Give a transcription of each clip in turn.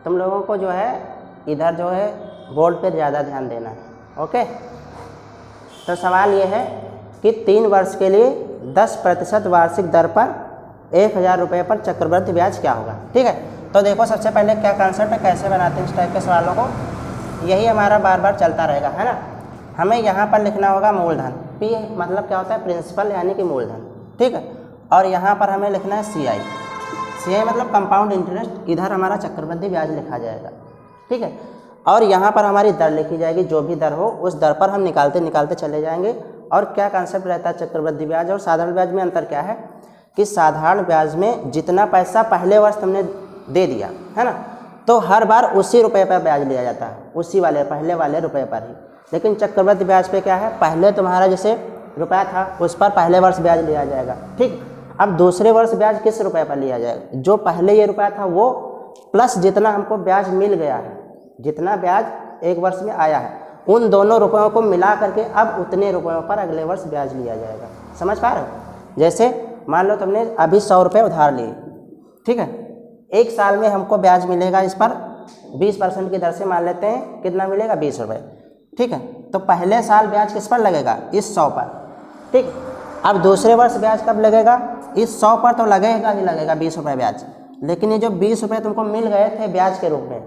तुम लोगों को जो है इधर जो है बोर्ड पर ज़्यादा ध्यान देना है। ओके, तो सवाल ये है कि 3 वर्ष के लिए 10% वार्षिक दर पर 1000 रुपये पर चक्रवृद्धि ब्याज क्या होगा। ठीक है, तो देखो सबसे पहले क्या कॉन्सेप्ट है, कैसे बनाते हैं इस टाइप के सवालों को, यही हमारा बार बार चलता रहेगा, है ना। हमें यहाँ पर लिखना होगा मूलधन, पी मतलब क्या होता है, प्रिंसिपल यानी कि मूलधन। ठीक है, और यहाँ पर हमें लिखना है सी आई मतलब कंपाउंड इंटरेस्ट, इधर हमारा चक्रवृद्धि ब्याज लिखा जाएगा। ठीक है, और यहाँ पर हमारी दर लिखी जाएगी, जो भी दर हो उस दर पर हम निकालते निकालते चले जाएंगे। और क्या कॉन्सेप्ट रहता है चक्रवृद्धि ब्याज और साधारण ब्याज में अंतर क्या है कि साधारण ब्याज में जितना पैसा पहले वर्ष तुमने दे दिया है ना, तो हर बार उसी रुपये पर ब्याज लिया जाता है, उसी वाले पहले वाले रुपये पर ही। लेकिन चक्रवृद्धि ब्याज पे क्या है, पहले तुम्हारा जैसे रुपया था उस पर पहले वर्ष ब्याज लिया जाएगा। ठीक, अब दूसरे वर्ष ब्याज किस रुपये पर लिया जाएगा, जो पहले ये रुपया था वो प्लस जितना हमको ब्याज मिल गया है, जितना ब्याज एक वर्ष में आया है, उन दोनों रुपयों को मिला करके अब उतने रुपयों पर अगले वर्ष ब्याज लिया जाएगा। समझ पा रहे हो? जैसे मान लो तुमने अभी 100 रुपये उधार लिए, ठीक है, एक साल में हमको ब्याज मिलेगा इस पर 20% की दर से, मान लेते हैं कितना मिलेगा, 20 रुपये। ठीक है, तो पहले साल ब्याज किस पर लगेगा, इस 100 पर। ठीक, अब दूसरे वर्ष ब्याज कब लगेगा, इस 100 पर तो लगेगा ही लगेगा 20 रुपये ब्याज, लेकिन ये जो 20 रुपये तुमको मिल गए थे ब्याज के रूप में,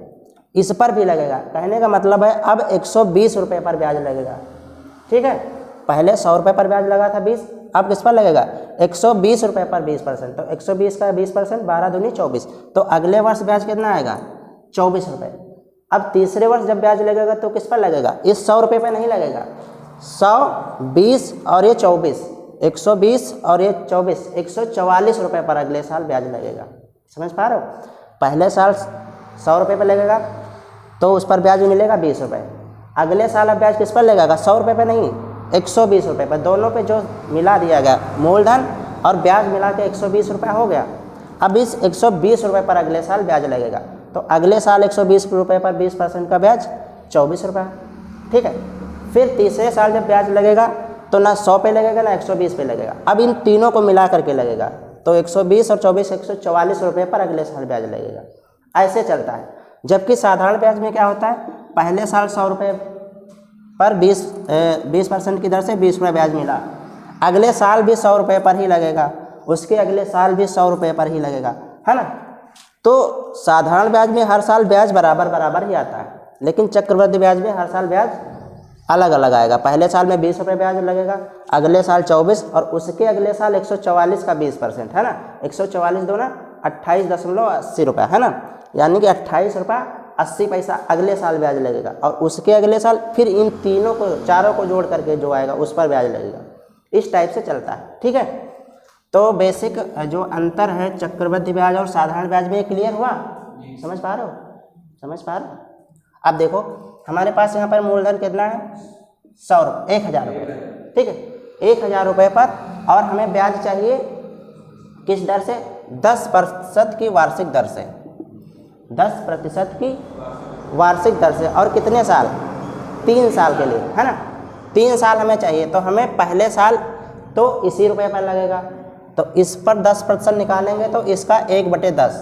इस पर भी लगेगा। कहने का मतलब है अब 120 रुपये पर ब्याज लगेगा। ठीक है, पहले 100 रुपये पर ब्याज लगा था 20, अब किस पर लगेगा, 120 रुपये पर 20%, तो 120 का 20%, 12 दूनी 24, तो अगले वर्ष ब्याज कितना आएगा, 24 रुपये। अब तीसरे वर्ष जब ब्याज लगेगा तो किस पर लगेगा, इस 100 रुपये पर नहीं लगेगा, 100, 20 और ये 24, 120 और ये 24, 144 रुपये पर अगले साल ब्याज लगेगा। समझ पा रहे हो? पहले साल 100 रुपये पर लगेगा तो उस पर ब्याज मिलेगा 20 रुपये, अगले साल अब ब्याज किस पर लगेगा, 100 रुपये पर नहीं, 120 रुपये पर, दोनों पे जो मिला दिया गया मूलधन और ब्याज मिला के 120 रुपये हो गया। अब इस 120 रुपये पर अगले साल ब्याज लगेगा, तो अगले साल 120 रुपये पर 20% का ब्याज 24 रुपये। ठीक है, फिर तीसरे साल जब ब्याज लगेगा तो ना 100 पे लगेगा ना 120 पे लगेगा, अब इन तीनों को मिला करके लगेगा, तो 120 और 24, 144 रुपये पर अगले साल ब्याज लगेगा। ऐसे चलता है। जबकि साधारण ब्याज में क्या होता है, पहले साल 100 रुपये पर 20% की दर से 20 रुपये ब्याज मिला, अगले साल भी 100 रुपये पर ही लगेगा, उसके अगले साल भी 100 रुपये पर ही लगेगा, है ना। तो साधारण ब्याज में हर साल ब्याज बराबर बराबर ही आता है, लेकिन चक्रवृद्धि ब्याज में हर साल ब्याज अलग अलग आएगा। पहले साल में 20 रुपये ब्याज लगेगा, अगले साल 24 और उसके अगले साल 144 का 20%, है ना, 144 दो ना 28.80 रुपये, है ना, यानी कि 28 रुपये 80 पैसा अगले साल ब्याज लगेगा, और उसके अगले साल फिर इन तीनों को चारों को जोड़ करके जो आएगा उस पर ब्याज लगेगा। इस टाइप से चलता है। ठीक है, तो बेसिक जो अंतर है चक्रवृद्धि ब्याज और साधारण ब्याज में क्लियर हुआ? समझ पा रहे हो? समझ पा रहे हो? अब देखो हमारे पास यहाँ पर मूलधन कितना है, 100 रुपये, 1000 रुपये। ठीक है, 1000 रुपये पर, और हमें ब्याज चाहिए किस दर से, 10% की वार्षिक दर से, 10% की वार्षिक दर से, और कितने साल, 3 साल के लिए, है ना, 3 साल हमें चाहिए। तो हमें पहले साल तो इसी रुपये पर लगेगा, तो इस पर 10% निकालेंगे तो इसका 1/10,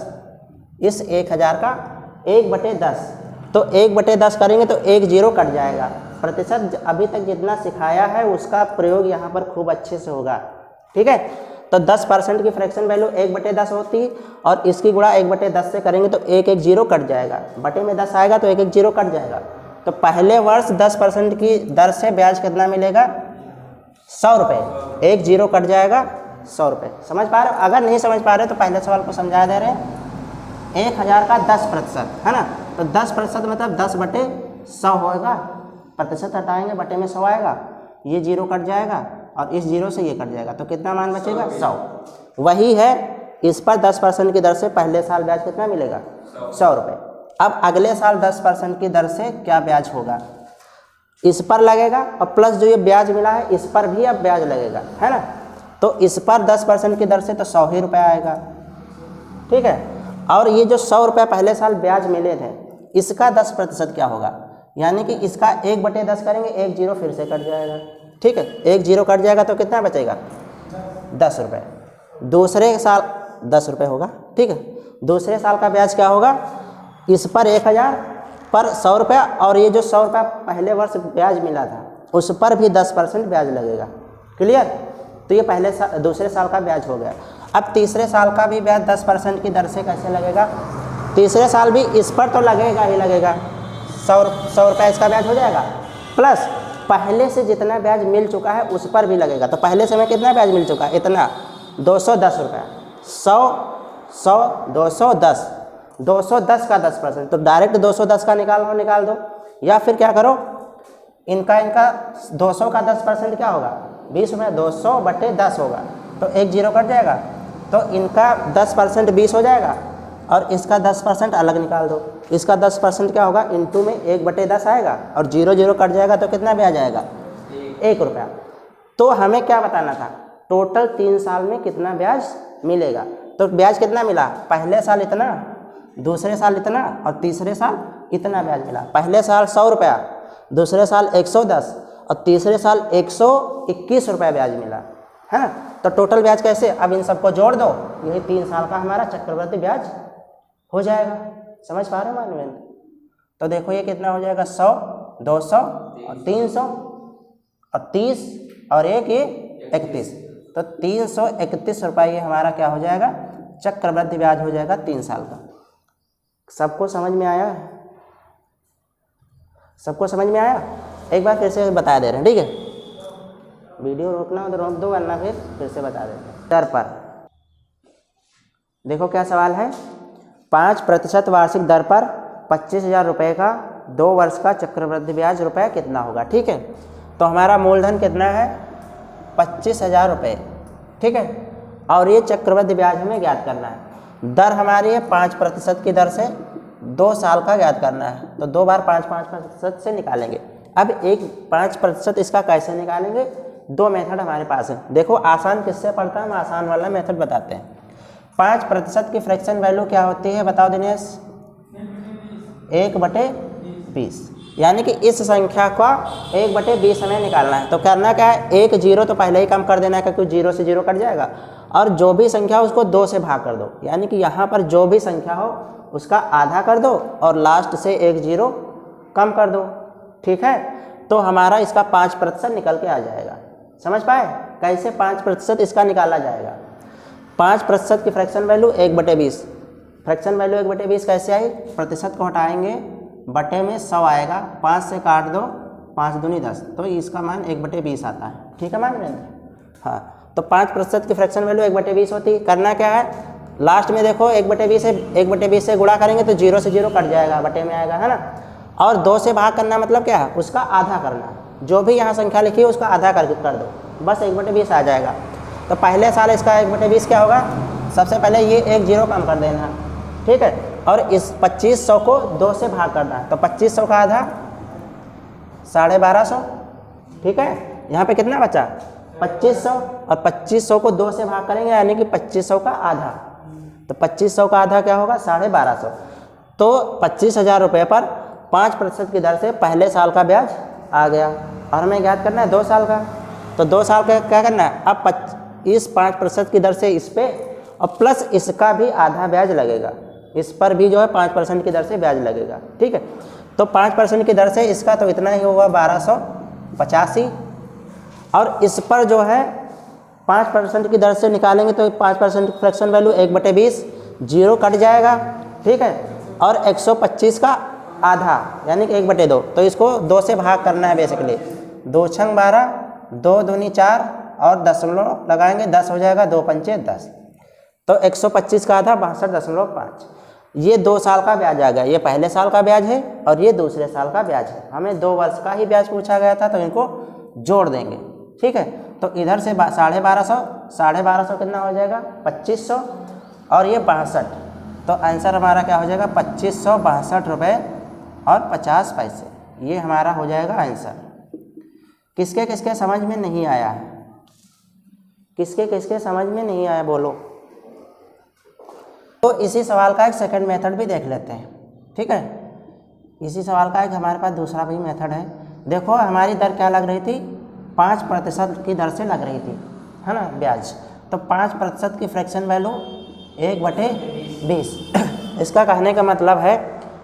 इस 1000 का 1/10, तो 1/10 करेंगे तो 1 0 कट जाएगा। प्रतिशत अभी तक जितना सिखाया है उसका प्रयोग यहाँ पर खूब अच्छे से होगा। ठीक है, तो 10% की फ्रैक्शन वैल्यू 1/10 होती, और इसकी गुणा 1/10 से करेंगे तो 1 1 0 कट जाएगा, बटे में 10 आएगा तो 1 1 0 कट जाएगा। तो पहले वर्ष 10% की दर से ब्याज कितना मिलेगा, 100 रुपये, 1 0 कट जाएगा 100 रुपये। समझ पा रहे हो? अगर नहीं समझ पा रहे तो पहले सवाल को समझा दे रहे हैं। 1000 का 10%, है ना, तो 10% मतलब 10/100 होगा, प्रतिशत हटाएंगे बटे में 100 आएगा, ये 0 कट जाएगा और इस 0 से ये कट जाएगा, तो कितना मान बचेगा, 100। वही है, इस पर 10% की दर से पहले साल ब्याज कितना मिलेगा, 100 रुपये। अब अगले साल 10% की दर से क्या ब्याज होगा, इस पर लगेगा, और प्लस जो ये ब्याज मिला है इस पर भी अब ब्याज लगेगा, है ना, तो इस पर 10% की दर से तो 100 ही रुपये आएगा। ठीक है, और ये जो 100 रुपये पहले साल ब्याज मिले थे इसका 10% क्या होगा, यानी कि इसका 1/10 करेंगे, 1 0 फिर से कट जाएगा। ठीक है, 1 0 कट जाएगा तो कितना बचेगा, 10 रुपये। दूसरे साल 10 रुपये होगा। ठीक है, दूसरे साल का ब्याज क्या होगा, इस पर 1000 पर 100 रुपया, और ये जो 100 रुपया पहले वर्ष ब्याज मिला था उस पर भी 10% ब्याज लगेगा। क्लियर? तो ये दूसरे साल का ब्याज हो गया। अब तीसरे साल का भी ब्याज 10% की दर से कैसे लगेगा? तीसरे साल भी इस पर तो लगेगा ही लगेगा, 100 रुपया इसका ब्याज हो जाएगा, प्लस पहले से जितना ब्याज मिल चुका है उस पर भी लगेगा। तो पहले से हमें कितना ब्याज मिल चुका है? इतना 210 रुपया। 100 210 210 का 10%, तो डायरेक्ट 210 का निकाल दो, या फिर क्या करो, इनका 200 का 10% क्या होगा? 20 रुपये। 200/10 होगा, तो 1 0 कट जाएगा, तो इनका 10% 20 हो जाएगा, और इसका 10% अलग निकाल दो। इसका 10% क्या होगा? इंटू में 1/10 आएगा, और 0 0 कट जाएगा, तो कितना ब्याज आएगा? 1 रुपया। तो हमें क्या बताना था? टोटल 3 साल में कितना ब्याज मिलेगा। तो ब्याज कितना मिला? पहले साल इतना, दूसरे साल इतना, और तीसरे साल इतना ब्याज मिला। पहले साल 100 रुपया, दूसरे साल 110, और तीसरे साल 121 रुपये ब्याज मिला, है ना। तो टोटल ब्याज कैसे? अब इन सबको जोड़ दो, यही 3 साल का हमारा चक्रवृद्धि ब्याज हो जाएगा। समझ पा रहे हो मानवेंद्र? तो देखो ये कितना हो जाएगा? 100 200 और 300 और 30 और 1 ये 31, तो 331 रुपये ये हमारा क्या हो जाएगा? चक्रवृद्धि ब्याज हो जाएगा 3 साल का। सबको समझ में आया? सबको समझ में आया? एक बार फिर से बता दे रहे हैं, ठीक है। वीडियो रोकना हो तो रोक दो, वरना फिर से बता देते हैं। दर पर देखो क्या सवाल है। 5% वार्षिक दर पर 25,000 रुपये का 2 वर्ष का चक्रवृद्धि ब्याज रुपये कितना होगा? ठीक है, तो हमारा मूलधन कितना है? 25,000 रुपये, ठीक है, और ये चक्रवृद्धि ब्याज हमें ज्ञात करना है। दर हमारी है 5% की दर से 2 साल का ज्ञात करना है, तो 2 बार 5% से निकालेंगे। अब 5% इसका कैसे निकालेंगे? 2 मेथड हमारे पास है। देखो आसान किससे पड़ता है, हम आसान वाला मेथड बताते हैं। 5% की फ्रैक्शन वैल्यू क्या होती है बताओ दिनेश? 1/20, यानी कि इस संख्या का 1/20 हमें निकालना है। तो करना क्या है? 1 0 तो पहले ही कम कर देना है, क्योंकि 0 से 0 कट जाएगा, और जो भी संख्या हो उसको 2 से भाग कर दो, यानी कि यहाँ पर जो भी संख्या हो उसका आधा कर दो, और लास्ट से 1 0 कम कर दो, ठीक है। तो हमारा इसका 5% निकल के आ जाएगा। समझ पाए कैसे 5% इसका निकाला जाएगा? 5% की फ्रैक्शन वैल्यू 1/20। फ्रैक्शन वैल्यू 1/20 कैसे आई? प्रतिशत को हटाएंगे, बटे में 100 आएगा, 5 से काट दो, 5 दूनी 10, तो इसका मान 1/20 आता है, ठीक है मान लेंगे। हाँ, तो 5% की फ्रैक्शन वैल्यू 1/20 होती है। करना क्या है? लास्ट में देखो 1/20 से गुणा करेंगे तो 0 से 0 कट जाएगा, बटे में आएगा, है ना। और 2 से भाग करना मतलब क्या है? उसका आधा करना, जो भी यहाँ संख्या लिखी है उसका आधा कर दो, बस 1/20 आ जाएगा। तो पहले साल इसका 1/20 क्या होगा? सबसे पहले ये 1 0 कम कर देना, ठीक है, और इस 2500 को 2 से भाग करना है, तो 2500 का आधा 1250, ठीक है। यहाँ पे कितना बचा? 2500, और 2500 को 2 से भाग करेंगे, यानी कि 2500 का आधा, तो 2500 का आधा क्या होगा? 1250। तो 25,000 रुपये पर 5% की दर से पहले साल का ब्याज आ गया, और हमें ज्ञात करना है 2 साल का। तो 2 साल का क्या करना है? अब इस 5% की दर से इस पे, और प्लस इसका भी आधा ब्याज लगेगा, इस पर भी जो है 5% की दर से ब्याज लगेगा, ठीक है। तो 5% की दर से इसका तो इतना ही होगा 1285, और इस पर जो है 5% की दर से निकालेंगे तो 5% फ्रैक्शन वैल्यू 1/20, 0 कट जाएगा, ठीक है, और 125 का आधा यानी कि 1/2, तो इसको 2 से भाग करना है बेसिकली। 2 छंग 12, 2 दूनी 4, और दशमलव लगाएंगे, 10 हो जाएगा, 2 पंचे 10, तो 125 का आधा 62.5। ये 2 साल का ब्याज आ गया। ये पहले साल का ब्याज है और ये दूसरे साल का ब्याज है। हमें 2 वर्ष का ही ब्याज पूछा गया था, तो इनको जोड़ देंगे, ठीक है। तो इधर से 1250 कितना हो जाएगा? 2500, और ये 62, तो आंसर हमारा क्या हो जाएगा? 2562 रुपये और 50 पैसे, ये हमारा हो जाएगा आंसर। किसके किसके समझ में नहीं आया है? किसके किसके समझ में नहीं आया बोलो। तो इसी सवाल का एक सेकंड मेथड भी देख लेते हैं, ठीक है। इसी सवाल का एक हमारे पास दूसरा भी मेथड है। देखो हमारी दर क्या लग रही थी? 5% की दर से लग रही थी, है ना, ब्याज। तो 5% की फ्रैक्शन वैल्यू 1/20। इसका कहने का मतलब है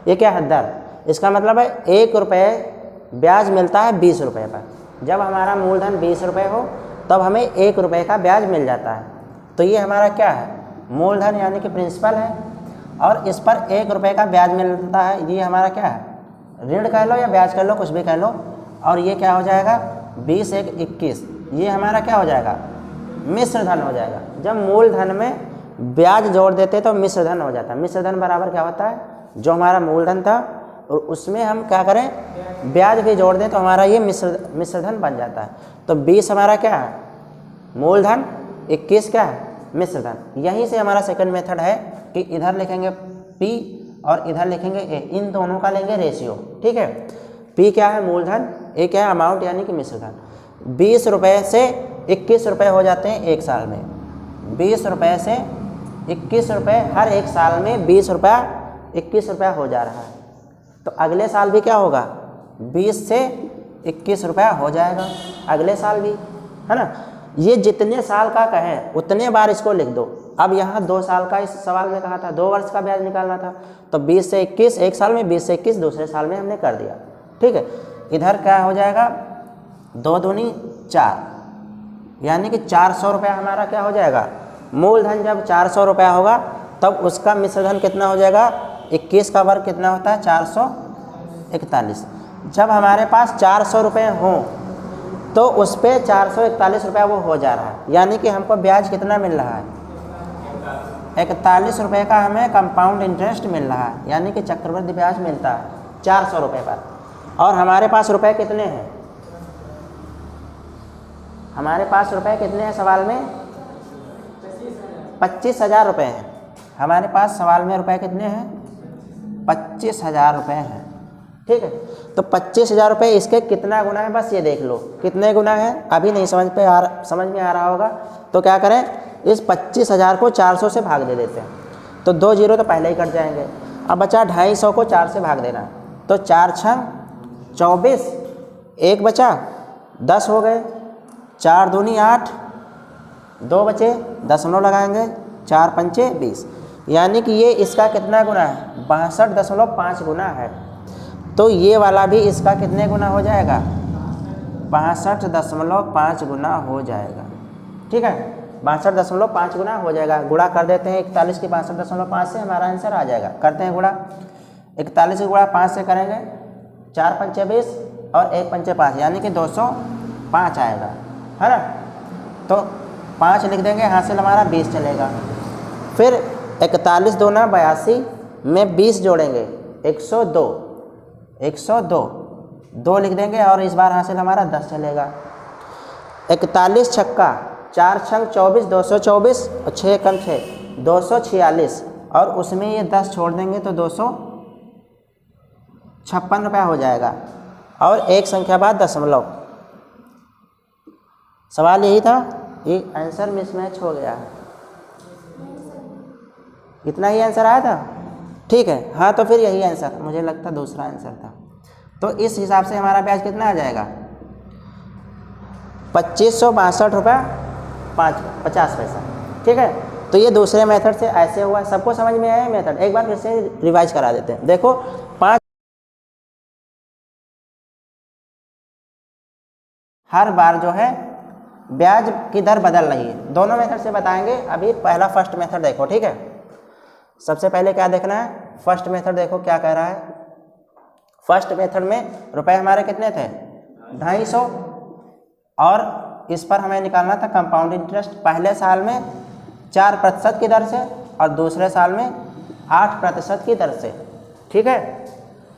ये क्या है? दर। इसका मतलब है 1 रुपये ब्याज मिलता है 20 रुपये पर। जब हमारा मूलधन 20 रुपये हो तब हमें 1 रुपये का ब्याज मिल जाता है। तो ये हमारा क्या है? मूलधन यानी कि प्रिंसिपल है, और इस पर 1 रुपये का ब्याज मिलता है। ये हमारा क्या है? ऋण कह लो या ब्याज कह लो, कुछ भी कह लो। और ये क्या हो जाएगा? 20 1 21। ये हमारा क्या हो जाएगा? मिश्र धन हो जाएगा। जब मूलधन में ब्याज जोड़ देते तो मिश्र धन हो जाता है। मिश्र धन बराबर क्या होता है? जो हमारा मूलधन था और उसमें हम क्या करें? ब्याज भी जोड़ दें तो हमारा ये मिश्र धन बन जाता है। तो 20 हमारा क्या है? मूलधन, 21 क्या है? मिश्र धन। यहीं से हमारा सेकंड मेथड है कि इधर लिखेंगे P और इधर लिखेंगे A, इन दोनों का लेंगे रेशियो। ठीक है, P क्या है? मूलधन, A क्या है? अमाउंट यानी कि मिश्र धन। 20 रुपये से 21 रुपये हो जाते हैं एक साल में। 20 रुपये से 21 रुपये, हर एक साल में 20 रुपया 21 रुपया हो जा रहा है। तो अगले साल भी क्या होगा? 20 से 21 रुपया हो जाएगा अगले साल भी, है ना। ये जितने साल का कहें उतने बार इसको लिख दो। अब यहाँ 2 साल का इस सवाल में कहा था, 2 वर्ष का ब्याज निकालना था, तो 20 से 21 एक साल में, 20 से 21 दूसरे साल में हमने कर दिया। ठीक है, इधर क्या हो जाएगा? 2 दूनी 4, यानी कि 400 रुपया हमारा क्या हो जाएगा? मूलधन जब 400 रुपया होगा तब उसका मिश्रधन कितना हो जाएगा? 21 का वर्ग कितना होता है? 441। जब हमारे पास 400 रुपये हों तो उस पर 441 रुपया वो हो जा रहा है, यानी कि हमको ब्याज कितना मिल रहा है? 41 रुपये का हमें कंपाउंड इंटरेस्ट मिल रहा है, यानी कि चक्रवृद्धि ब्याज मिलता है 400 रुपये पर। और हमारे पास रुपए कितने हैं? हमारे पास रुपए कितने हैं सवाल में? 25,000 रुपये हैं हमारे पास। सवाल में रुपए कितने हैं? 25,000 रुपये हैं। ठीक है, तो 25,000 रुपये इसके कितना गुना है बस ये देख लो कितने गुना है। अभी नहीं समझ में आ रहा होगा तो क्या करें? इस 25,000 को 400 से भाग दे देते हैं, तो 2 जीरो तो पहले ही कट जाएंगे। अब बचा 250 को 4 से भाग देना, तो 4 6 24, 1 बचा 10 हो गए, 4 दूनी 8, 2 बचे, दशमलव लगाएंगे, 4 पंचे 20, यानी कि ये इसका कितना गुना है? 62.5 गुना है। तो ये वाला भी इसका कितने गुना हो जाएगा? 62.5 गुना हो जाएगा। ठीक है, 62.5 गुना हो जाएगा। गुणा कर देते हैं 41 की 62.5 से, हमारा आंसर आ जाएगा। करते हैं गुणा, 41 की गुणा 5 से करेंगे, 4 पंचे 20 और 1 पंचे 5, यानी कि 205 आएगा, है ना। तो 5 लिख देंगे, हासिल हमारा 20 चलेगा। फिर 41 दूना 82 में 20 जोड़ेंगे, 102, 2 लिख देंगे और इस बार हासिल हमारा 10 चलेगा। 41 छक्का 4 छंग 24, 224 और 6 कम 6, 246, और उसमें ये 10 छोड़ देंगे तो 256 रुपया हो जाएगा। और एक संख्या बाद दशमलव। सवाल यही था, ये आंसर मिसमैच हो गया। इतना ही आंसर आया था? ठीक है, हाँ तो फिर यही आंसर, मुझे लगता दूसरा आंसर था। तो इस हिसाब से हमारा ब्याज कितना आ जाएगा? 2562 रुपया 50 पैसा। ठीक है, तो ये दूसरे मेथड से ऐसे हुआ। सबको समझ में आया मेथड? एक बार फिर से रिवाइज करा देते हैं। देखो, 5 हर बार जो है ब्याज की दर बदल रही है। दोनों मेथड से बताएंगे। अभी पहला फर्स्ट मेथड देखो। ठीक है, सबसे पहले क्या देखना है? फर्स्ट मेथड देखो क्या कह रहा है। फर्स्ट मेथड में रुपए हमारे कितने थे? 250, और इस पर हमें निकालना था कंपाउंड इंटरेस्ट। पहले साल में 4% की दर से और दूसरे साल में 8% की दर से। ठीक है,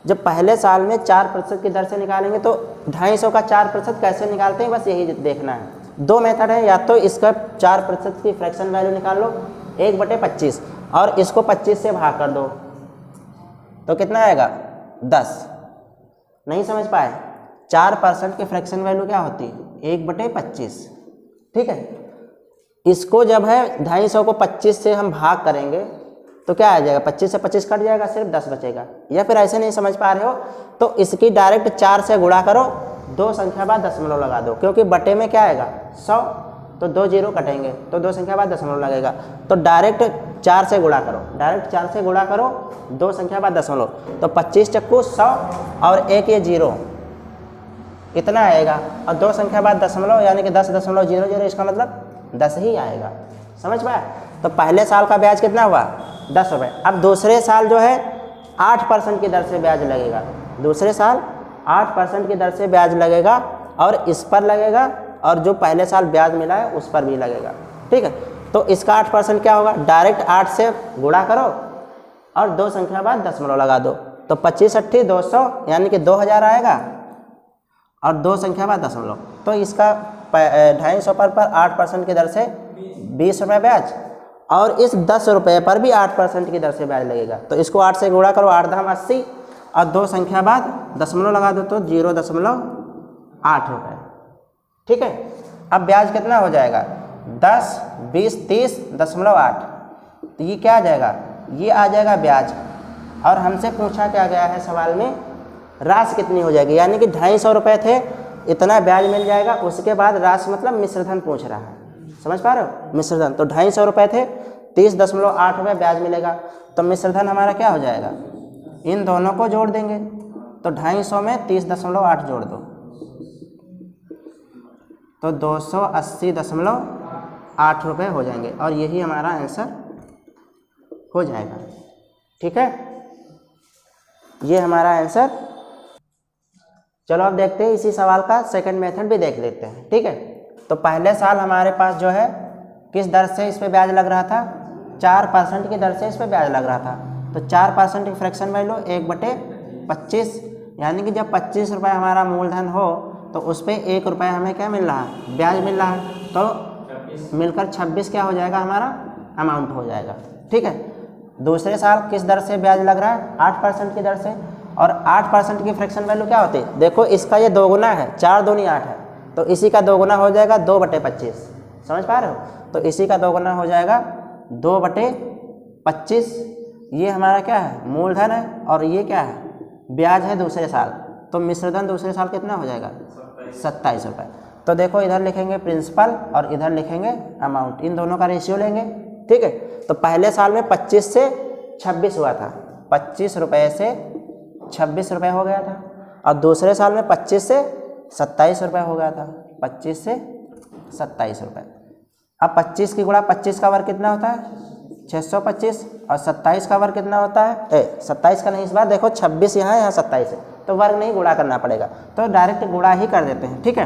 जब पहले साल में 4% की दर से निकालेंगे तो 250 का 4% कैसे निकालते हैं, बस यही देखना है। 2 मेथड है, या तो इसका 4% की फ्रैक्शन वैल्यू निकाल लो 1/25, और इसको 25 से भाग कर दो तो कितना आएगा? 10। नहीं समझ पाए? 4% की फ्रैक्शन वैल्यू क्या होती है? 1/25। ठीक है, इसको जब है 250 को 25 से हम भाग करेंगे तो क्या आ जाएगा? 25 से 25 कट जाएगा, सिर्फ 10 बचेगा। या फिर ऐसे नहीं समझ पा रहे हो तो इसकी डायरेक्ट 4 से गुणा करो, 2 संख्या बाद दशमलव लगा दो, क्योंकि बटे में क्या आएगा? 100, तो 2 जीरो कटेंगे तो 2 संख्या बाद दशमलव लगेगा। तो डायरेक्ट 4 से गुणा करो, डायरेक्ट 4 से गुणा करो, 2 संख्या बाद दशमलव, तो 25 चक्कू 100 और एक ये 0 इतना आएगा, और 2 संख्या बाद दशमलव यानी कि 10.00, इसका मतलब 10 ही आएगा। समझ पाए? तो पहले साल का ब्याज कितना हुआ? 10 रुपये। अब दूसरे साल जो है 8% की दर से ब्याज लगेगा, दूसरे साल 8% की दर से ब्याज लगेगा, और इस पर लगेगा, और जो पहले साल ब्याज मिला है उस पर भी लगेगा। ठीक है, तो इसका 8% क्या होगा? डायरेक्ट 8 से गुणा करो और 2 संख्या बाद दशमलव लगा दो, तो 25 अट्ठी 200 यानी कि 2000 आएगा, और 2 संख्या बाद दशमलव, तो इसका 250 पर 8% की दर से 20 रुपये ब्याज, और इस 10 रुपये पर भी 8% की दर से ब्याज लगेगा। तो इसको 8 से गुणा करो, 8 दाम 80, और 2 संख्या बाद दशमलव लगा दो, तो 0.8 रुपये। ठीक है, अब ब्याज कितना हो जाएगा? 10, 20, 30.8, तो ये क्या आ जाएगा? ये आ जाएगा ब्याज। और हमसे पूछा क्या गया है सवाल में, राशि कितनी हो जाएगी, यानी कि 250 रुपये थे, इतना ब्याज मिल जाएगा, उसके बाद राशि मतलब मिश्रधन पूछ रहा है। समझ पा रहे हो? मिश्रधन, तो 250 रुपये थे, 30.8 रुपये ब्याज मिलेगा, तो मिश्रधन हमारा क्या हो जाएगा? इन दोनों को जोड़ देंगे, तो 250 में 30.8 जोड़ दो, तो 280.8 रुपये हो जाएंगे, और यही हमारा आंसर हो जाएगा। ठीक है, ये हमारा आंसर। चलो अब देखते हैं इसी सवाल का सेकंड मेथड भी देख लेते हैं। ठीक है, तो पहले साल हमारे पास जो है किस दर से इस पे ब्याज लग रहा था? 4% की दर से इस पे ब्याज लग रहा था, तो 4% की फ्रैक्शन वैल्यू 1/25, यानी कि जब 25 रुपये हमारा मूलधन हो तो उस पर 1 रुपये हमें क्या मिल रहा है? ब्याज मिल रहा है, तो मिलकर 26 क्या हो जाएगा? हमारा अमाउंट हो जाएगा। ठीक है, दूसरे साल किस दर से ब्याज लग रहा है? 8% की दर से, और 8% की फ्रैक्शन वैल्यू क्या होती है? देखो इसका ये दोगुना है, 4 दूनी 8 है, तो इसी का दोगुना हो जाएगा 2/25। समझ पा रहे हो? तो इसी का दोगुना हो जाएगा 2/25। ये हमारा क्या है? मूलधन है, और ये क्या है? ब्याज है दूसरे साल, तो मिश्रधन दूसरे साल कितना हो जाएगा? 27 रुपये। तो देखो इधर लिखेंगे प्रिंसिपल और इधर लिखेंगे अमाउंट, इन दोनों का रेशियो लेंगे। ठीक है, तो पहले साल में 25 से 26 हुआ था, 25 रुपये से 26 रुपये हो गया था, और दूसरे साल में 25 से 27 रुपये हो गया था, 25 से 27 रुपये। अब 25 की गुणा 25 का वर्ग कितना होता है? 625, और 27 का वर्ग कितना होता है? 27 का नहीं, इस बार देखो 26 यहाँ है, यहाँ 27 है, तो वर्ग नहीं गुणा करना पड़ेगा, तो डायरेक्ट गुणा ही कर देते हैं। ठीक है,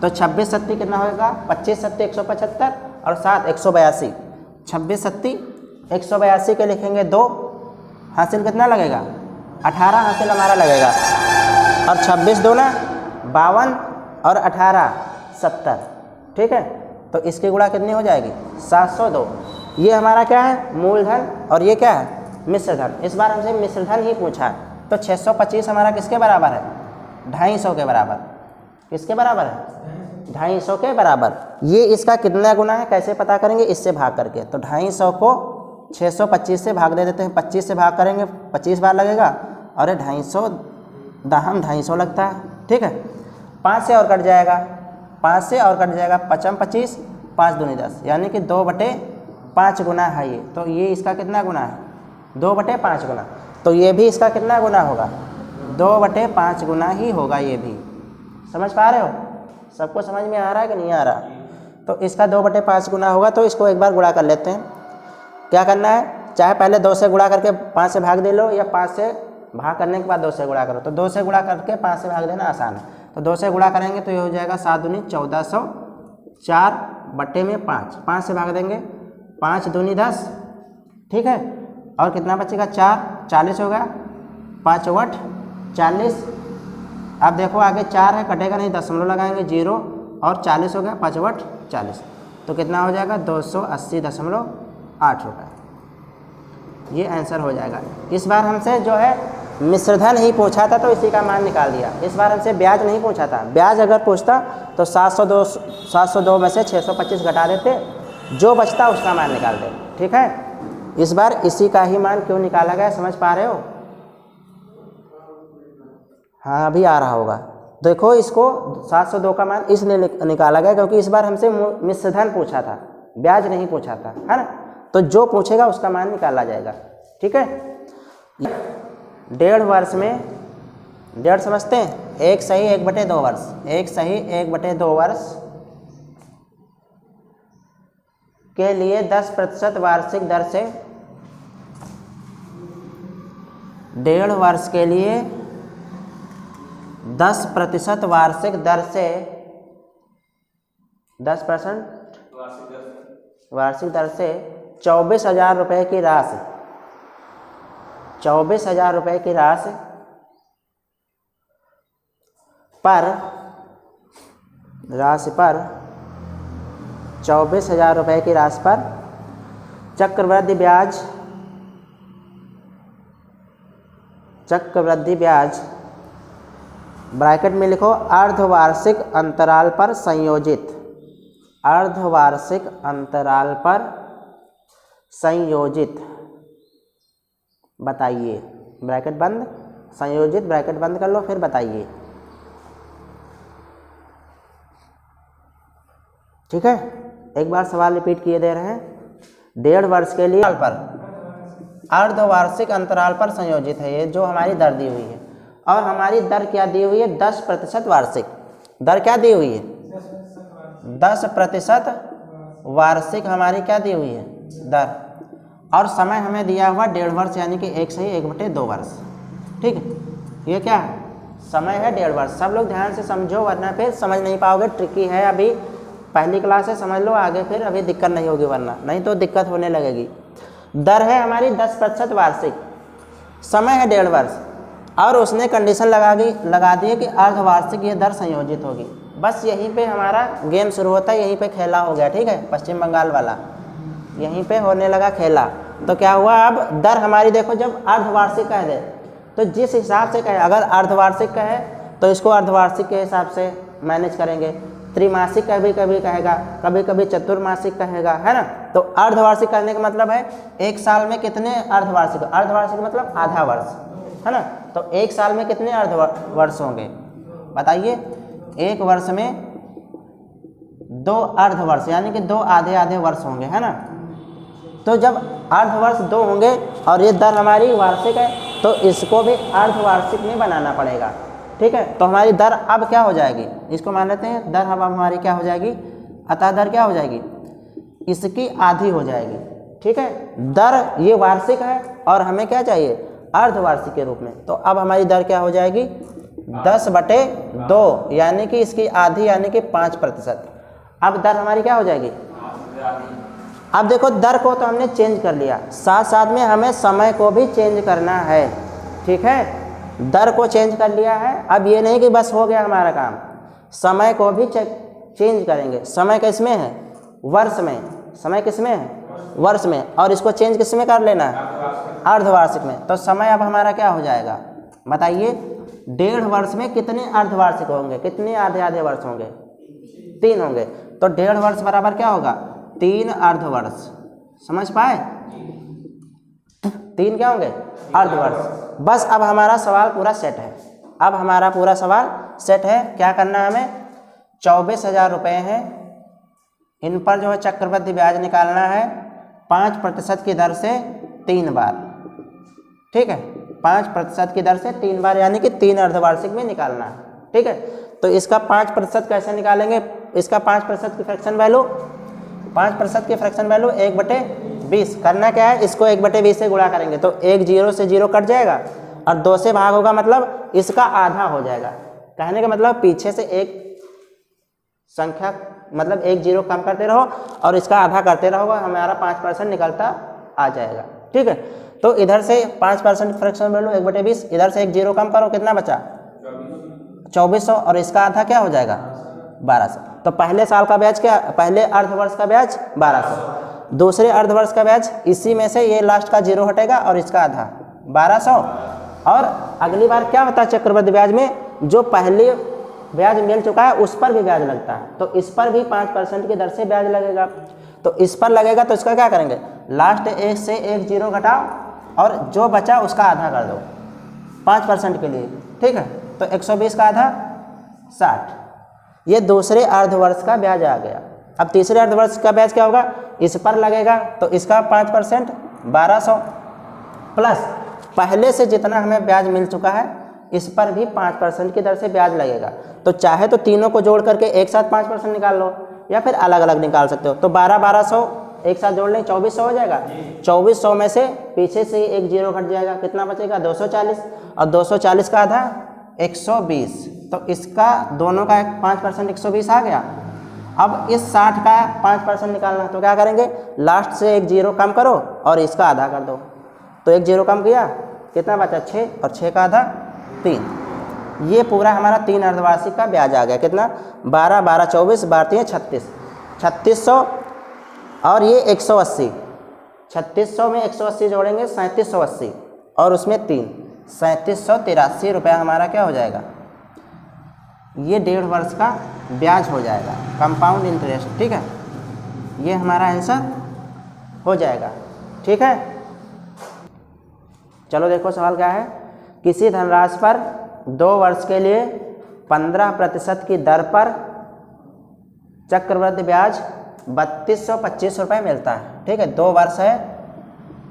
तो 26 सत्ती कितना होगा? 25 सत्ती 175, और 7 182, 26 सत्ती 182 के लिखेंगे 2, हासिल कितना लगेगा? 18 हासिल हमारा लगेगा, और 26 दूना 52, और 18 70। ठीक है, तो इसकी गुणा कितनी हो जाएगी? 702। ये हमारा क्या है? मूलधन, और ये क्या है? मिश्रधन। इस बार हमसे मिश्रधन ही पूछा है, तो 625 हमारा किसके बराबर है? 250 के बराबर। किसके बराबर है? 250 के बराबर। ये इसका कितना गुना है कैसे पता करेंगे? इससे भाग करके, तो 250 को 625 से भाग दे देते हैं, 25 से भाग करेंगे 25 बार लगेगा, और 250 दाहम 250 लगता है। ठीक है, 5 से और कट जाएगा, 5 से और कट जाएगा, 5 25, 5 दूनी 10, यानी कि 2/5 गुना है ये, तो ये इसका कितना गुना है? 2/5 गुना। तो ये भी इसका कितना गुना होगा? 2/5 गुना ही होगा ये भी। समझ पा रहे हो? सबको समझ में आ रहा है कि नहीं आ रहा? तो इसका 2/5 गुना होगा, तो इसको एक बार गुणा कर लेते हैं। क्या करना है? चाहे पहले 2 से गुणा करके 5 से भाग दे लो, या 5 से भाग करने के बाद 2 से गुणा करो, तो 2 से गुणा करके 5 से भाग देना आसान है। तो 2 से गुणा करेंगे तो ये हो जाएगा 7 दूनी 1400, 4/5, 5 से भाग देंगे 5 दूनी 10। ठीक है, और कितना बचेगा? 4, 40 हो गया, 5 8 40। अब देखो आगे 4 है, कटेगा नहीं, दशमलव लगाएंगे 0, और 40 हो गया, 5 8 40, तो कितना हो जाएगा? 280.8 रुपये। ये आंसर हो जाएगा। इस बार हमसे जो है मिश्रधन ही पूछा था, तो इसी का मान निकाल दिया। इस बार हमसे ब्याज नहीं पूछा था, ब्याज अगर पूछता तो 702 में से 625 घटा देते, जो बचता उसका मान निकाल दे। ठीक है, इस बार इसी का ही मान क्यों निकाला गया, समझ पा रहे हो? हाँ, अभी आ रहा होगा। देखो इसको 702 का मान इसलिए निकाला गया क्योंकि इस बार हमसे मिश्रधन पूछा था, ब्याज नहीं पूछा था, है ना? तो जो पूछेगा उसका मान निकाला जाएगा। ठीक है, 1.5 वर्ष में 1.5 समझते हैं, 1 सही 1/2 वर्ष, 1 सही 1/2 वर्ष के लिए 10% वार्षिक दर से, 1.5 वर्ष के लिए 10% वार्षिक दर से 10% वार्षिक दर से 24,000 रुपये की राशि, 24,000 रुपये की राशि पर 24,000 रुपये की राशि पर चक्रवृद्धि ब्याज ब्रैकेट में लिखो अर्धवार्षिक अंतराल पर संयोजित, अर्धवार्षिक अंतराल पर संयोजित, बताइए, ब्रैकेट बंद, संयोजित ब्रैकेट बंद कर लो, फिर बताइए। ठीक है, एक बार सवाल रिपीट किए दे रहे हैं। 1.5 वर्ष के लिए पर अर्धवार्षिक अंतराल पर संयोजित है, ये जो हमारी दर दी हुई है, और हमारी दर क्या दी हुई है, 10% वार्षिक दर क्या दी हुई है, 10% वार्षिक हमारी क्या दी हुई है दर, और समय हमें दिया हुआ 1.5 वर्ष यानी कि 1 सही 1/2 वर्ष। ठीक है, ये क्या है, समय है 1.5 वर्ष। सब लोग ध्यान से समझो वरना फिर समझ नहीं पाओगे, ट्रिकी है, अभी पहली क्लास है, समझ लो, आगे फिर अभी दिक्कत नहीं होगी, वरना नहीं तो दिक्कत होने लगेगी। दर है हमारी 10% वार्षिक, समय है 1.5 वर्ष, और उसने कंडीशन लगा दी है कि अर्धवार्षिक ये दर संयोजित होगी। बस यहीं पे हमारा गेम शुरू होता है, यहीं पे खेला हो गया। ठीक है, पश्चिम बंगाल वाला यहीं पे होने लगा खेला। तो क्या हुआ, अब दर हमारी देखो, जब अर्धवार्षिक कह दे तो जिस हिसाब से कहे, अगर अर्धवार्षिक कहे तो इसको अर्धवार्षिक के हिसाब से मैनेज करेंगे, त्रिमासिक कभी कभी कहेगा, कभी कभी चतुर्मासिक कहेगा, है ना। तो अर्धवार्षिक करने का मतलब है 1 साल में कितने अर्धवार्षिक, अर्धवार्षिक मतलब आधा वर्ष, है ना। तो 1 साल में कितने अर्धवर्ष होंगे बताइए, 1 वर्ष में 2 अर्धवर्ष यानी कि 2 आधे आधे वर्ष होंगे, है ना। तो जब अर्धवर्ष 2 होंगे और ये दर हमारी वार्षिक है, तो इसको भी अर्धवार्षिक में बनाना पड़ेगा। ठीक है, तो हमारी दर अब क्या हो जाएगी, इसको मान लेते हैं, दर अब हमारी क्या हो जाएगी, अतः दर क्या हो जाएगी, इसकी आधी हो जाएगी। ठीक है, दर ये वार्षिक है और हमें क्या चाहिए, अर्धवार्षिक के रूप में। तो अब हमारी दर क्या हो जाएगी, 10/2 यानी कि इसकी आधी यानी कि 5%। अब दर हमारी क्या हो जाएगी, अब देखो दर को तो हमने चेंज कर लिया, साथ साथ में हमें समय को भी चेंज करना है। ठीक है, दर को चेंज कर लिया है, अब ये नहीं कि बस हो गया हमारा काम, समय को भी चेंज करेंगे। समय किस में है, वर्ष में, समय किस में है, वर्ष में, और इसको चेंज किस में कर लेना है, अर्धवार्षिक में। तो समय अब हमारा क्या हो जाएगा बताइए, 1.5 वर्ष में कितने अर्धवार्षिक होंगे, कितने आधे आधे वर्ष होंगे, 3 होंगे। तो 1.5 वर्ष बराबर क्या होगा, 3 अर्धवर्ष। समझ पाए, 3 क्या होंगे, अर्धवर्ष। बस अब हमारा सवाल पूरा सेट है, अब हमारा पूरा सवाल सेट है। क्या करना है हमें, 24,000 रुपये हैं, इन पर जो है चक्रवृद्धि ब्याज निकालना है 5% की दर से 3 बार। ठीक है, 5% की दर से 3 बार यानी कि 3 अर्धवार्षिक में निकालना है। ठीक है, तो इसका 5% कैसे निकालेंगे, इसका 5% की फ्रैक्शन वैल्यू, 5% की फ्रैक्शन वैल्यू 1/20। करना क्या है, इसको 1/20 से गुणा करेंगे तो 1 0 से 0 कट जाएगा और 2 से भाग होगा, मतलब इसका आधा हो जाएगा। कहने का मतलब पीछे से एक संख्या, मतलब 1 0 कम करते रहो और इसका आधा करते रहोगे, हमारा 5% निकलता आ जाएगा। ठीक है, तो इधर से 5% फ्रैक्शन वैल्यू 1/20, इधर से 1 0 कम करो, कितना बचा 2400, और इसका आधा क्या हो जाएगा 1200। तो पहले साल का ब्याज क्या, पहले अर्धवर्ष का ब्याज 1200, दूसरे अर्धवर्ष का ब्याज इसी में से ये लास्ट का 0 हटेगा और इसका आधा 1200। और अगली बार क्या होता है चक्रवृद्धि ब्याज में, जो पहले ब्याज मिल चुका है उस पर भी ब्याज लगता है, तो इस पर भी 5% की दर से ब्याज लगेगा। तो इस पर लगेगा तो इसका क्या करेंगे, लास्ट 1 से 1 0 घटाओ और जो बचा उसका आधा कर दो 5% के लिए। ठीक है, तो 120 का आधा 60, ये दूसरे अर्धवर्ष का ब्याज आ गया। अब तीसरे अर्धवर्ष का ब्याज क्या होगा, इस पर लगेगा तो इसका 5% 1200 प्लस पहले से जितना हमें ब्याज मिल चुका है इस पर भी 5% की दर से ब्याज लगेगा। तो चाहे तो तीनों को जोड़ करके एक साथ 5% निकाल लो या फिर अलग अलग निकाल सकते हो। तो 1200 एक साथ जोड़ लें 2400 हो जाएगा। 2400 में से पीछे से एक जीरो घट जाएगा, कितना बचेगा 240, और 240 का आधा 120, तो इसका दोनों का 5% 120 आ गया। अब इस 60 का 5% निकालना है तो क्या करेंगे, लास्ट से एक जीरो कम करो और इसका आधा कर दो, तो एक जीरो कम किया, कितना बचा 6, और 6 का आधा 3। ये पूरा हमारा 3 अर्धवार्षिक का ब्याज आ गया। कितना 12 12 24 12 36, 3600 और ये 180, 3600 में 180 जोड़ेंगे 3780 और उसमें 3, 3783 रुपया हमारा क्या हो जाएगा, ये 1.5 वर्ष का ब्याज हो जाएगा, कंपाउंड इंटरेस्ट। ठीक है, ये हमारा आंसर हो जाएगा। ठीक है, चलो देखो सवाल क्या है। किसी धनराशि पर 2 वर्ष के लिए 15% की दर पर चक्रवृद्धि ब्याज 3225 रुपये मिलता है। ठीक है, 2 वर्ष है,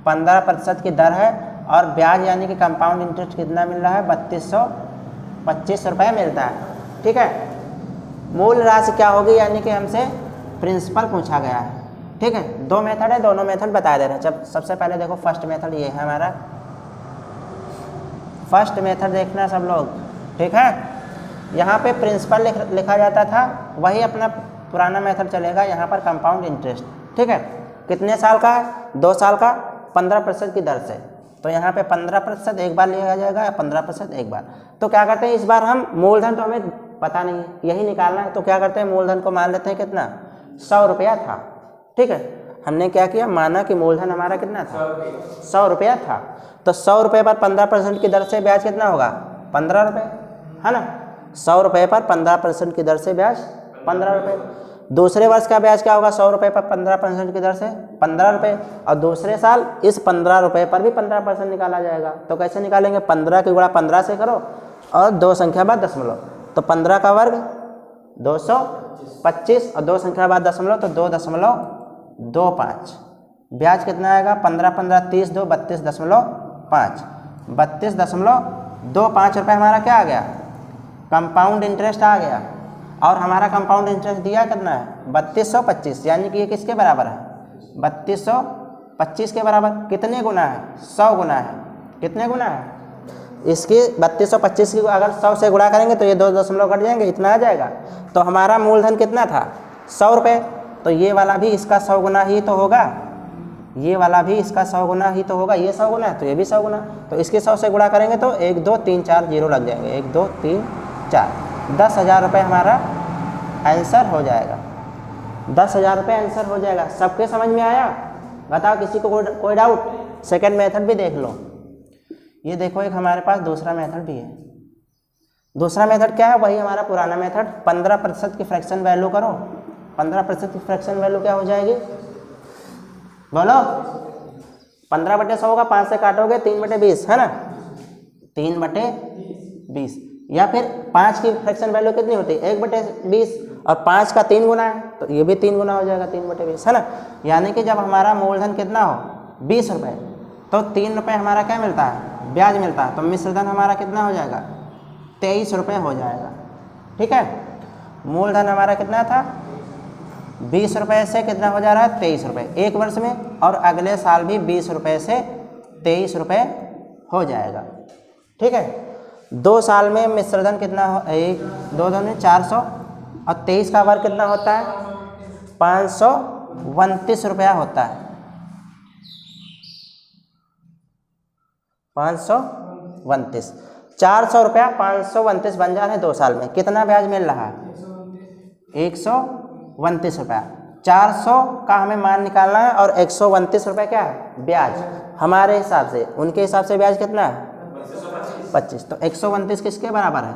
15% की दर है और ब्याज यानी कि कंपाउंड इंटरेस्ट कितना मिल रहा है, 3225 रुपये मिलता है। ठीक है, मूल राशि क्या होगी, यानी कि हमसे प्रिंसिपल पूछा गया है। ठीक है, 2 मेथड है, दोनों मेथड बता दे रहे हैं। जब सबसे पहले देखो फर्स्ट मेथड ये है हमारा, फर्स्ट मेथड देखना सब लोग। ठीक है, यहाँ पे प्रिंसिपल लिखा जाता था, वही अपना पुराना मेथड चलेगा यहाँ पर, कंपाउंड इंटरेस्ट। ठीक है, कितने साल का है, 2 साल का, 15% की दर से, तो यहाँ पे 15% एक बार लिया जाएगा या 15% एक बार। तो क्या करते हैं, इस बार हम मूलधन तो हमें पता नहीं है, यही निकालना है, तो क्या करते हैं मूलधन को मान लेते हैं कितना, 100 रुपया था। ठीक है, हमने क्या किया, माना कि मूलधन हमारा कितना था, 100 रुपया था, तो 100 रुपये पर 15% की दर से ब्याज कितना होगा, 15 रुपये, है ना। 100 रुपये पर 15% की दर से ब्याज 15 रुपये। दूसरे वर्ष का ब्याज क्या होगा, 100 रुपये पर 15% की दर से 15 रुपये, और दूसरे साल इस 15 रुपये पर भी 15% निकाला जाएगा। तो कैसे निकालेंगे, 15 की गुणा 15 से करो और 2 संख्या बाद दशमलव, तो 15 का वर्ग 225 और 2 संख्या बाद दशमलव, तो 2.25। ब्याज कितना आएगा, 15 15 30 2 32.5, 32.25 रुपये हमारा क्या आ गया, कंपाउंड इंटरेस्ट आ गया। और हमारा कंपाउंड इंटरेस्ट दिया कितना है, 3225, यानी कि ये किसके बराबर है, 3225 के बराबर। कितने गुना है, 100 गुना है। कितने गुना है, इसकी 3225 की अगर 100 से गुणा करेंगे तो ये 2 दशमलव कट जाएंगे, इतना आ जाएगा। तो हमारा मूलधन कितना था, 100 रुपये, तो ये वाला भी इसका 100 गुना ही तो होगा, ये वाला भी इसका 100 गुना ही तो होगा, ये 100 गुना है तो ये भी 100 गुना, तो इसके 100 से गुणा करेंगे तो 1 2 3 4 जीरो लग जाएंगे, 1 2 3 4, 10,000 रुपये हमारा आंसर हो जाएगा। 10,000 रुपये आंसर हो जाएगा। सबके समझ में आया, बताओ किसी को कोई डाउट। सेकंड मेथड भी देख लो, ये देखो एक हमारे पास दूसरा मेथड भी है। दूसरा मेथड क्या है, वही हमारा पुराना मेथड, 15% की फ्रैक्शन वैल्यू करो। 15% की फ्रैक्शन वैल्यू क्या हो जाएगी, बोलो, 15/100 होगा, 5 से काटोगे 3/20, है ना, 3/20। या फिर 5 की फ्रैक्शन वैल्यू कितनी होती है, 1/20, और 5 का 3 गुना है तो ये भी 3 गुना हो जाएगा, 3/20, है ना। यानी कि जब हमारा मूलधन कितना हो 20 रुपये, तो 3 रुपये हमारा क्या मिलता है, ब्याज मिलता है, तो मिश्रधन हमारा कितना हो जाएगा, 23 रुपये हो जाएगा। ठीक है, मूलधन हमारा कितना था, 20 रुपये से कितना हो जा रहा है, 23 रुपये एक वर्ष में, और अगले साल भी 20 रुपये से 23 रुपये हो जाएगा। ठीक है, 2 साल में मिश्रधन कितना हो, 1 2 2 400, और 23 का वर्ग कितना होता है, 529 रुपया होता है, 529, 400 रुपया 529 बन जा रहे हैं 2 साल में। कितना ब्याज मिल रहा है, 129 रुपया। 400 का हमें मान निकालना है और 129 रुपये क्या है, ब्याज। हमारे हिसाब से, उनके हिसाब से ब्याज कितना है, 25, तो 129 किसके बराबर है,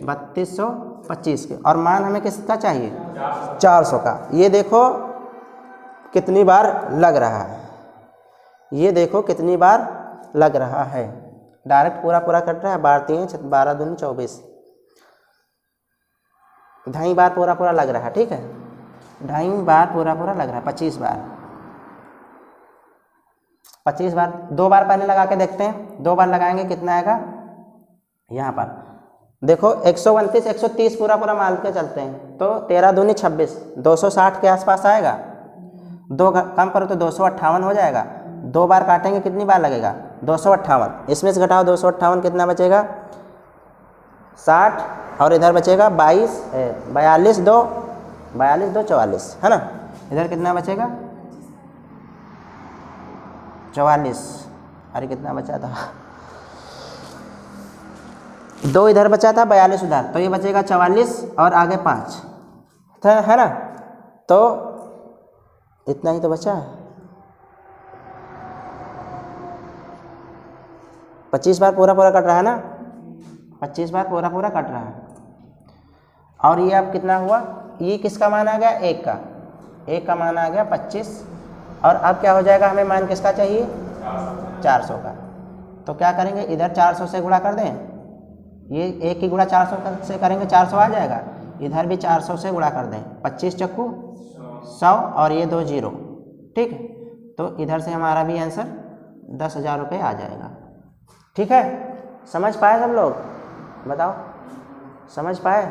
3225 के, और मान हमें किसका चाहिए, 400 का। ये देखो कितनी बार लग रहा है, ये देखो कितनी बार लग रहा है, डायरेक्ट पूरा पूरा कट रहा है, 12 दूनी 24, ढाई बार पूरा पूरा लग रहा है। ठीक है, ढाई बार पूरा पूरा लग रहा है, 25 बार, 25 बार। 2 बार पहले लगा के देखते हैं, 2 बार लगाएंगे कितना आएगा। यहाँ पर देखो 129 130 पूरा पूरा मान के चलते हैं, तो 13 दूनी 26, 260 के आसपास आएगा। 2 कम करो तो 258 हो जाएगा। 2 बार काटेंगे कितनी बार लगेगा, 258। इसमें से घटाओ 258 कितना बचेगा, 60, और इधर बचेगा 42 2 44, है ना। इधर कितना बचेगा 44, अरे कितना बचा था, 2 इधर बचा था, 42 उधर, तो ये बचेगा 44 और आगे 5, है ना। तो इतना ही तो बचा है। 25 बार पूरा पूरा कट रहा है ना, 25 बार पूरा पूरा कट रहा है। और ये अब कितना हुआ, ये किसका मान आ गया, 1 का मान आ गया 25। और अब क्या हो जाएगा, हमें मान किसका चाहिए, 400 का। तो क्या करेंगे, इधर 400 से गुणा कर दें, ये 1 की गुणा 400 से करेंगे 400 आ जाएगा। इधर भी 400 से गुणा कर दें, 25 चक्कू 100 और ये 2 0, ठीक है। तो इधर से हमारा भी आंसर 10,000 रुपये आ जाएगा। ठीक है, समझ पाए सब लोग, बताओ समझ पाए।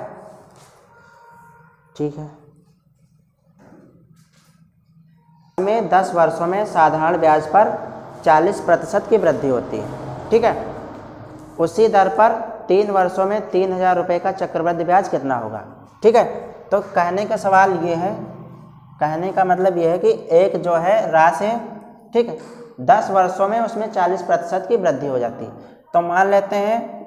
ठीक है, में 10 वर्षों में साधारण ब्याज पर 40% की वृद्धि होती है। ठीक है, उसी दर पर 3 वर्षों में 3,000 रुपये का चक्रवृद्धि ब्याज कितना होगा। ठीक है, तो कहने का सवाल ये है, कहने का मतलब ये है कि एक जो है राशि, ठीक है, 10 वर्षों में उसमें 40% की वृद्धि हो जाती है। तो मान लेते हैं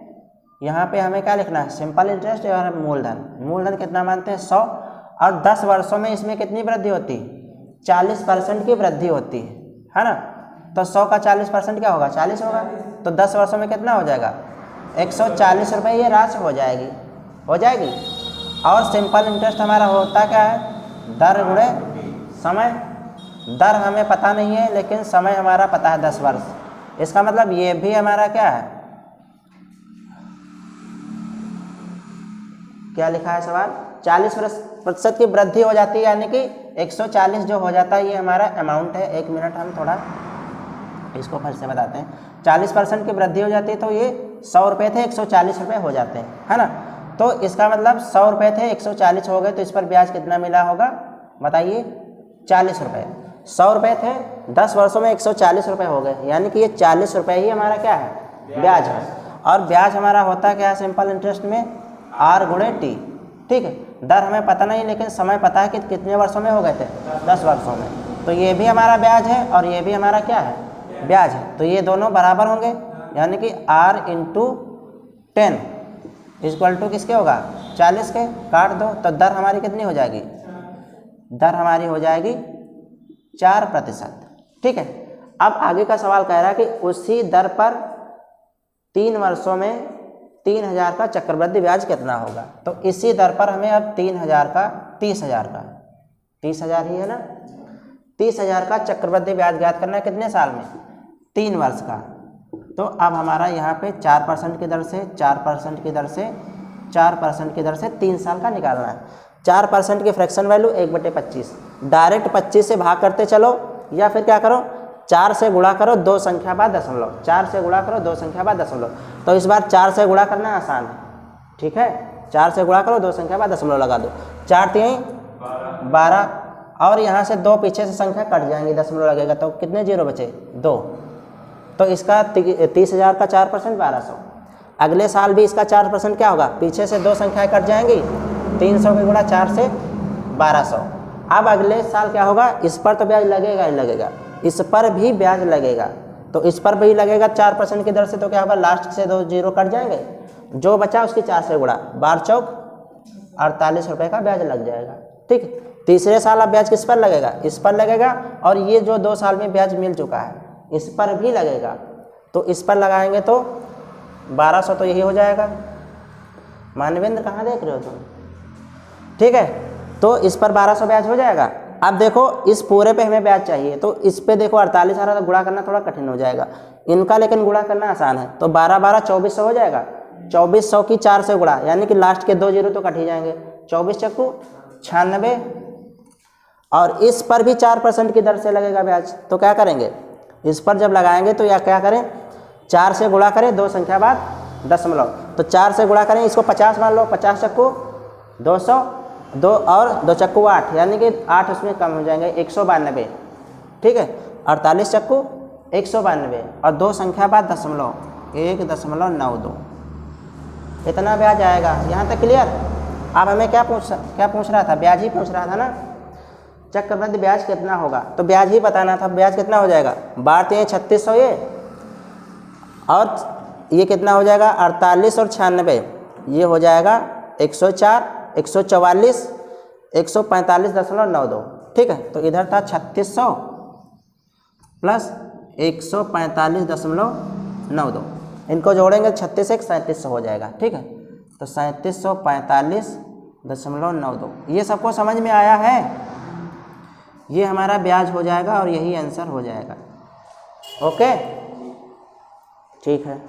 यहाँ पे हमें क्या लिखना है, सिंपल इंटरेस्ट और मूलधन। मूलधन कितना मानते हैं 100, और 10 वर्षों में इसमें कितनी वृद्धि होती है, 40% की वृद्धि होती है ना। तो 100 का 40% क्या होगा, 40 होगा। तो 10 वर्षों में कितना हो जाएगा, 140 रुपये ये राशि हो जाएगी, हो जाएगी। और सिंपल इंटरेस्ट हमारा होता क्या है, दर गुणे समय। दर हमें पता नहीं है लेकिन समय हमारा पता है 10 वर्ष। इसका मतलब ये भी हमारा क्या है, क्या लिखा है सवाल, 40% की वृद्धि हो जाती है, यानी कि 140 जो हो जाता है ये हमारा अमाउंट है। 1 मिनट हम थोड़ा इसको फिर से बताते हैं। 40% की वृद्धि हो जाती है तो ये 100 रुपये थे 140 रुपये हो जाते हैं, है ना। तो इसका मतलब 100 रुपये थे 140 हो गए, तो इस पर ब्याज कितना मिला होगा बताइए, 40 रुपये। 100 रुपये थे 10 वर्षों में 140 रुपये हो गए, यानी कि ये 40 रुपये ही हमारा क्या है, ब्याज है। और ब्याज हमारा होता क्या है सिंपल इंटरेस्ट में, R गुणे T। ठीक है, दर हमें पता नहीं लेकिन समय पता है कि कितने वर्षों में हो गए थे, 10 वर्षों में। तो ये भी हमारा ब्याज है और ये भी हमारा क्या है, ब्याज है। तो ये दोनों बराबर होंगे, यानी कि R × 10 इक्वल टू किसके होगा, 40 के। काट दो तो दर हमारी कितनी हो जाएगी, दर हमारी हो जाएगी 4%। ठीक है, अब आगे का सवाल कह रहा है कि उसी दर पर 3 वर्षों में 3,000 का चक्रवृद्धि ब्याज कितना होगा। तो इसी दर पर हमें अब 3,000 का 30,000 का 30,000 ही है ना, 30,000 का चक्रवृद्धि ब्याज ज्ञात करना है कितने साल में, 3 वर्ष का। तो अब हमारा यहाँ पे 4% की दर से 4% की दर से 4% की दर से 3 साल का निकालना है। 4% की फ्रैक्शन वैल्यू 1/25, डायरेक्ट 25 से भाग करते चलो, या फिर क्या करो 4 से गुणा करो 2 संख्या बाद दशमलव, 4 से गुणा करो 2 संख्या बाद दशमलव। तो इस बार 4 से गुणा करना आसान है, ठीक है। 4 से गुणा करो 2 संख्या बाद दशमलव लगा दो, 4 3 12, और यहाँ से 2 पीछे से संख्या कट जाएंगी, दशमलव लगेगा तो कितने जीरो बचे, 2। तो इसका 30,000 का 4% 1200। अगले साल भी इसका 4% क्या होगा, पीछे से 2 संख्याएँ कट जाएंगी, 300 के गुणा 4 से 1200। अब अगले साल क्या होगा, इस पर तो ब्याज लगेगा ही लगेगा, इस पर भी ब्याज लगेगा। तो इस पर भी लगेगा 4% की दर से, तो क्या होगा, लास्ट से 2 जीरो कट जाएंगे, जो बचा उसकी 4 से गुणा, 12 चौक 48 रुपये का ब्याज लग जाएगा। ठीक है, तीसरे साल अब ब्याज किस पर लगेगा, इस पर लगेगा, और ये जो 2 साल में ब्याज मिल चुका है इस पर भी लगेगा। तो इस पर लगाएंगे तो 1200 तो यही हो जाएगा। मानवेंद्र कहाँ देख रहे हो तुम, ठीक है। तो इस पर 1200 ब्याज हो जाएगा। अब देखो इस पूरे पे हमें ब्याज चाहिए, तो इस पे देखो 48 आ रहा, तो गुणा करना थोड़ा कठिन हो जाएगा इनका, लेकिन गुणा करना आसान है। तो 12 12 2400 हो जाएगा, 2400 की 4 से गुणा, यानी कि लास्ट के 2 जीरो तो कट ही जाएंगे, 24 चक्कू 96, और इस पर भी 4% की दर से लगेगा ब्याज। तो क्या करेंगे, इस पर जब लगाएंगे तो या क्या करें, 4 से गुणा करें, 2 संख्या बाद दशमलव, तो 4 से गुणा करें, इसको 50 मान लो, 50 चक्कू 200, 2 और 2 चक्कू 8, यानी कि 8 उसमें कम हो जाएंगे, 192, ठीक है। 48 चक्कू 192 और 2 संख्या बाद दशमलव, 1.92, इतना ब्याज आएगा। यहाँ तक क्लियर। अब हमें क्या पूछ रहा था, ब्याज ही पूछ रहा था ना, चक्रवृद्धि ब्याज कितना होगा, तो ब्याज ही बताना था। ब्याज कितना हो जाएगा, 3600 ये, और ये कितना हो जाएगा 48 और 96, ये हो जाएगा 104, 144, 145.92, ठीक है। तो इधर था 3600 प्लस 145.92, इनको जोड़ेंगे 36 एक 3700 हो जाएगा, ठीक है। तो 3745.92, ये सबको समझ में आया है। ये हमारा ब्याज हो जाएगा और यही आंसर हो जाएगा। ओके, ठीक है।